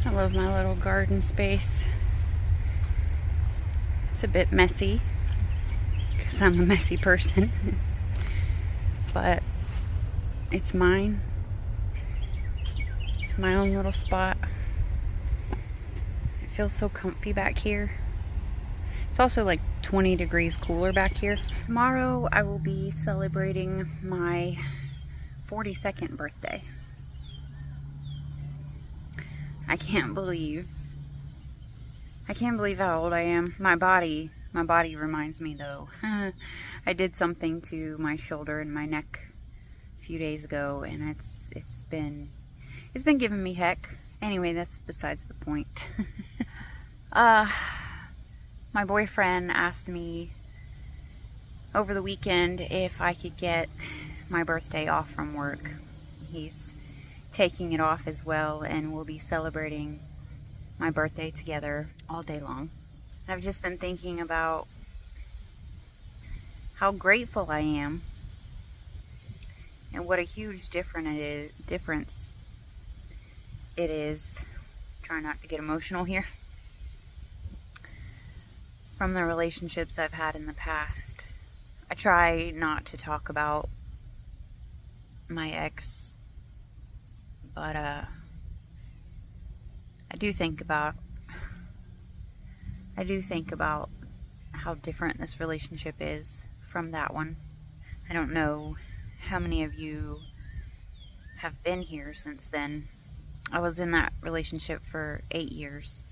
I love my little garden space. It's a bit messy because I'm a messy person, but it's mine. It's my own little spot. It feels so comfy back here. It's also like 20 degrees cooler back here. Tomorrow I will be celebrating my 42nd birthday. I can't believe how old I am. My body reminds me though. I did something to my shoulder and my neck a few days ago, and it's been giving me heck. Anyway, that's besides the point. My boyfriend asked me over the weekend if I could get my birthday off from work. He's taking it off as well, and we'll be celebrating my birthday together all day long. I've just been thinking about how grateful I am and what a huge difference it is. Try not to get emotional here. From the relationships I've had in the past. I try not to talk about my ex, but I do think about how different this relationship is from that one. I don't know how many of you have been here since then. I was in that relationship for 8 years,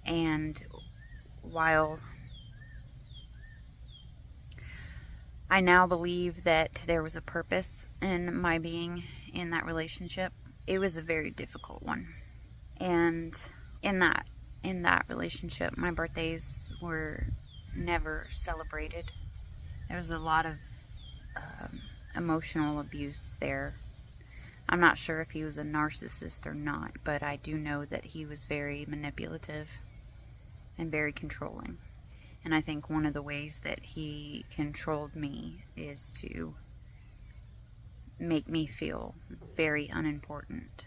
and while I now believe that there was a purpose in my being in that relationship, it was a very difficult one. And in that relationship, my birthdays were never celebrated. There was a lot of emotional abuse there. I'm not sure if he was a narcissist or not, but I do know that he was very manipulative and very controlling. And I think one of the ways that he controlled me is to make me feel very unimportant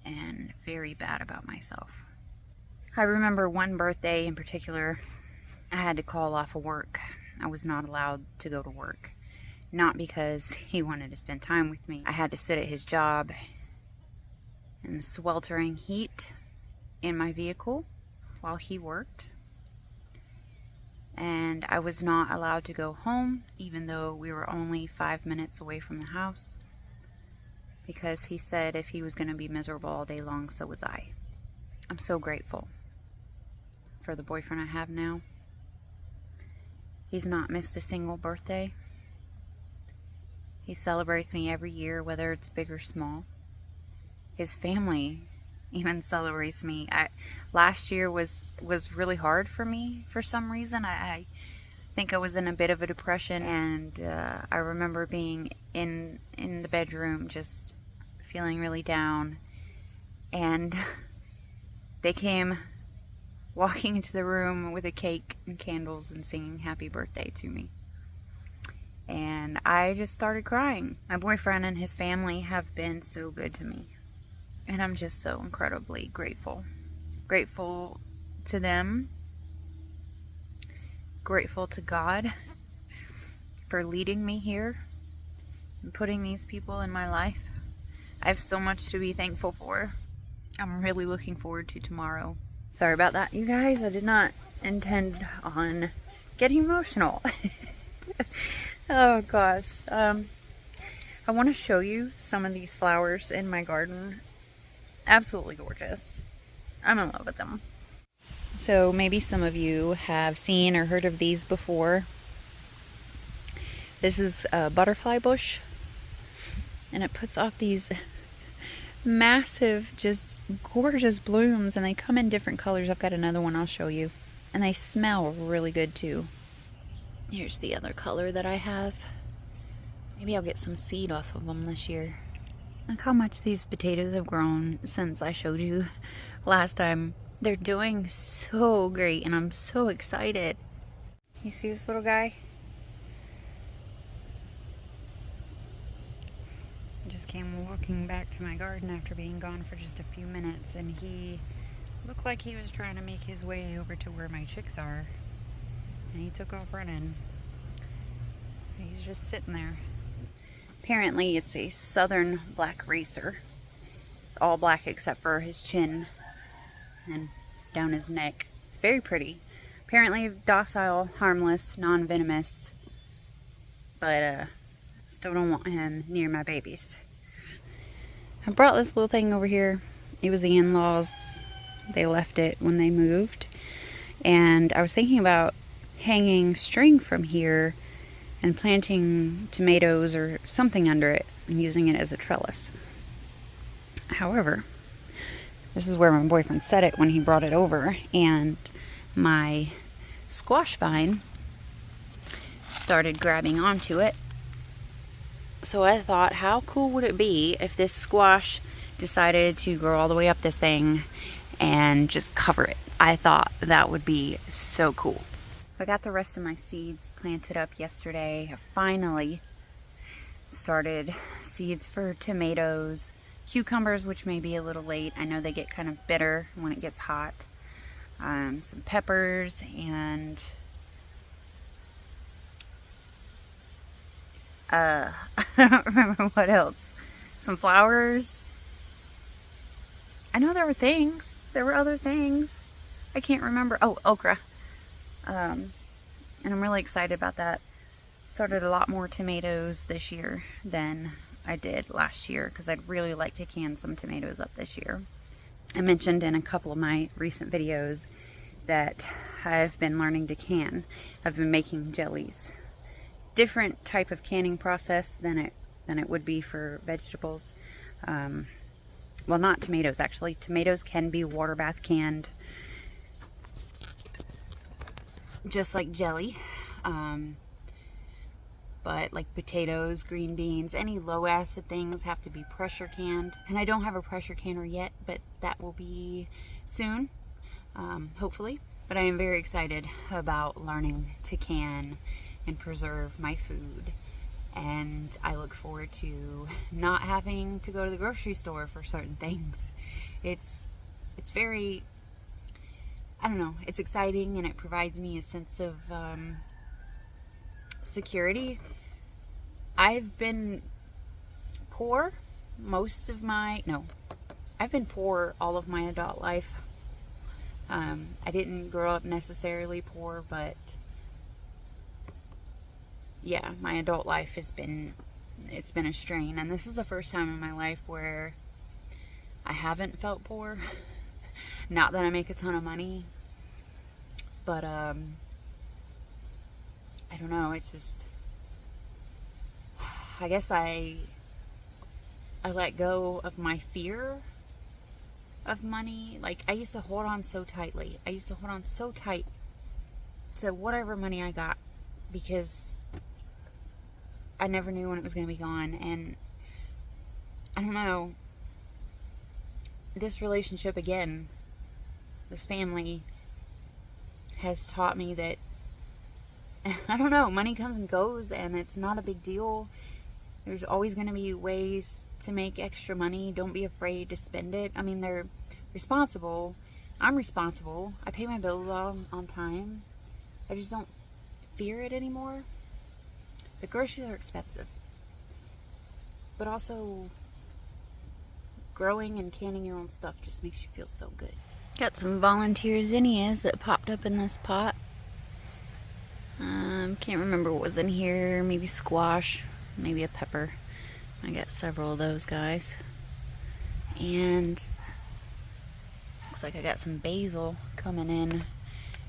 and very bad about myself. I remember one birthday in particular, I had to call off of work. I was not allowed to go to work. Not because he wanted to spend time with me. I had to sit at his job in the sweltering heat in my vehicle while he worked. And I was not allowed to go home, even though we were only 5 minutes away from the house, because he said if he was going to be miserable all day long, so was I. I'm so grateful for the boyfriend I have now. He's not missed a single birthday. He celebrates me every year, whether it's big or small. His family even celebrates me. Last year was really hard for me for some reason. I think I was in a bit of a depression, and I remember being in the bedroom just feeling really down, and they came walking into the room with a cake and candles and singing happy birthday to me. And I just started crying. My boyfriend and his family have been so good to me. And I'm just so incredibly grateful. Grateful to them. Grateful to God for leading me here and putting these people in my life. I have so much to be thankful for. I'm really looking forward to tomorrow. Sorry about that, you guys. I did not intend on getting emotional. Oh gosh. I want to show you some of these flowers in my garden. Absolutely gorgeous. I'm in love with them. So maybe some of you have seen or heard of these before. This is a butterfly bush, and it puts off these massive, just gorgeous blooms, and they come in different colors. I've got another one I'll show you, and they smell really good too. Here's the other color that I have. Maybe I'll get some seed off of them this year. Look how much these potatoes have grown since I showed you last time. They're doing so great, and I'm so excited. You see this little guy? I just came walking back to my garden after being gone for just a few minutes, and he looked like he was trying to make his way over to where my chicks are, and he took off running. He's just sitting there. Apparently it's a southern black racer, all black except for his chin and down his neck. It's very pretty. Apparently docile, harmless, non-venomous, but still don't want him near my babies. I brought this little thing over here. It was the in-laws. They left it when they moved. And I was thinking about hanging string from here and planting tomatoes or something under it and using it as a trellis. However, this is where my boyfriend set it when he brought it over, and my squash vine started grabbing onto it. So I thought, how cool would it be if this squash decided to grow all the way up this thing and just cover it? I thought that would be so cool. I got the rest of my seeds planted up yesterday. I finally started seeds for tomatoes, cucumbers, which may be a little late. I know they get kind of bitter when it gets hot. Some peppers, and I don't remember what else. Some flowers. I know there were things. There were other things. I can't remember. Oh, okra. And I'm really excited about that. Started a lot more tomatoes this year than I did last year, because I'd really like to can some tomatoes up this year. I mentioned in a couple of my recent videos that I've been learning to can. I've been making jellies. Different type of canning process than it would be for vegetables. Well, not tomatoes actually. Tomatoes can be water bath canned, just like jelly. But like potatoes, green beans, any low acid things have to be pressure canned. And I don't have a pressure canner yet, but that will be soon, hopefully. But I am very excited about learning to can and preserve my food. And I look forward to not having to go to the grocery store for certain things. It's very, I don't know, it's exciting, and it provides me a sense of security. I've been poor I've been poor all of my adult life. I didn't grow up necessarily poor, but yeah, my adult life it's been a strain, and this is the first time in my life where I haven't felt poor. Not that I make a ton of money, but I don't know, it's just, I guess I let go of my fear of money. Like, I used to hold on so tightly. I used to hold on so tight to whatever money I got, because I never knew when it was going to be gone. And I don't know, this relationship again, this family has taught me that, I don't know, money comes and goes, and it's not a big deal. There's always going to be ways to make extra money. Don't be afraid to spend it. I mean, they're responsible. I'm responsible. I pay my bills on time. I just don't fear it anymore. The groceries are expensive, but also growing and canning your own stuff just makes you feel so good. Got some volunteer zinnias that popped up in this pot. Can't remember what was in here. Maybe squash, maybe a pepper. I got several of those guys. And looks like I got some basil coming in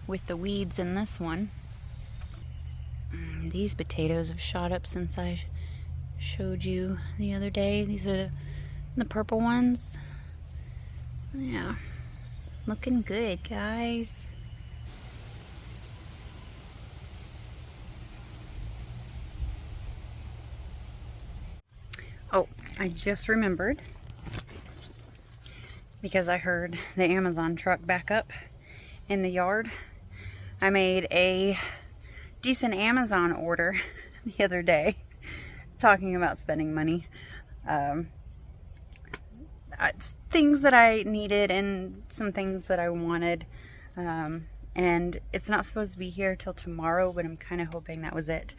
with the weeds in this one. These potatoes have shot up since I showed you the other day. These are the purple ones. Yeah, looking good, guys. Oh, I just remembered, because I heard the Amazon truck back up in the yard. I made a decent Amazon order the other day, talking about spending money. things that I needed and some things that I wanted. And it's not supposed to be here till tomorrow, but I'm kind of hoping that was it.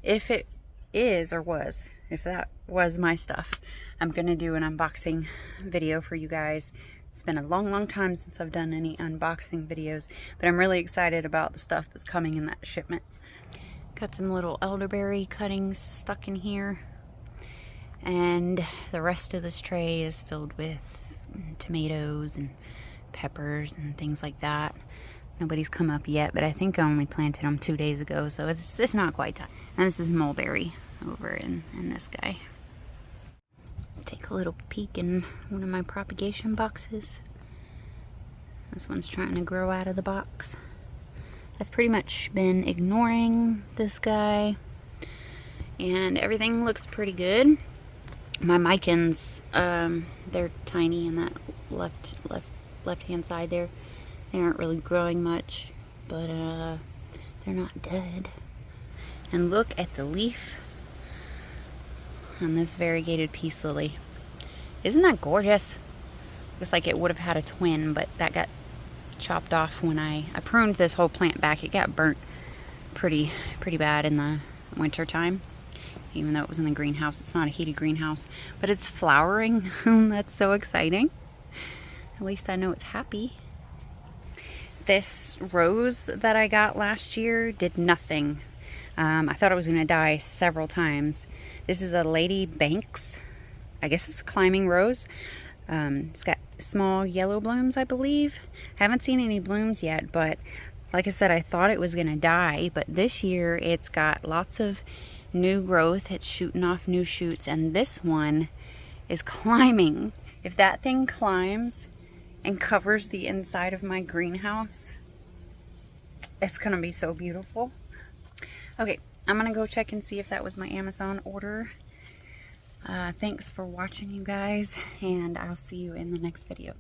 If it is, or was, if that was my stuff, I'm gonna do an unboxing video for you guys. It's been a long time since I've done any unboxing videos, but I'm really excited about the stuff that's coming in that shipment. Got some little elderberry cuttings stuck in here, and the rest of this tray is filled with tomatoes and peppers and things like that. Nobody's come up yet, but I think I only planted them 2 days ago, so it's not quite time. And this is mulberry over in this guy. Take a little peek in one of my propagation boxes. This one's trying to grow out of the box. I've pretty much been ignoring this guy, and everything looks pretty good. My micans, they're tiny in that left hand side there. They aren't really growing much, but they're not dead. And look at the leaf on this variegated peace lily. Isn't that gorgeous? Looks like it would have had a twin, but that got chopped off when I pruned this whole plant back. It got burnt pretty bad in the winter time, even though it was in the greenhouse. It's not a heated greenhouse, but it's flowering. That's so exciting. At least I know it's happy. This rose that I got last year did nothing. I thought it was going to die several times. This is a Lady Banks. I guess it's a climbing rose. It's got small yellow blooms, I believe. Haven't seen any blooms yet, but like I said, I thought it was going to die. But this year it's got lots of new growth. It's shooting off new shoots, and this one is climbing. If that thing climbs and covers the inside of my greenhouse, it's gonna be so beautiful. Okay, I'm gonna go check and see if that was my Amazon order. Thanks for watching, you guys, and I'll see you in the next video.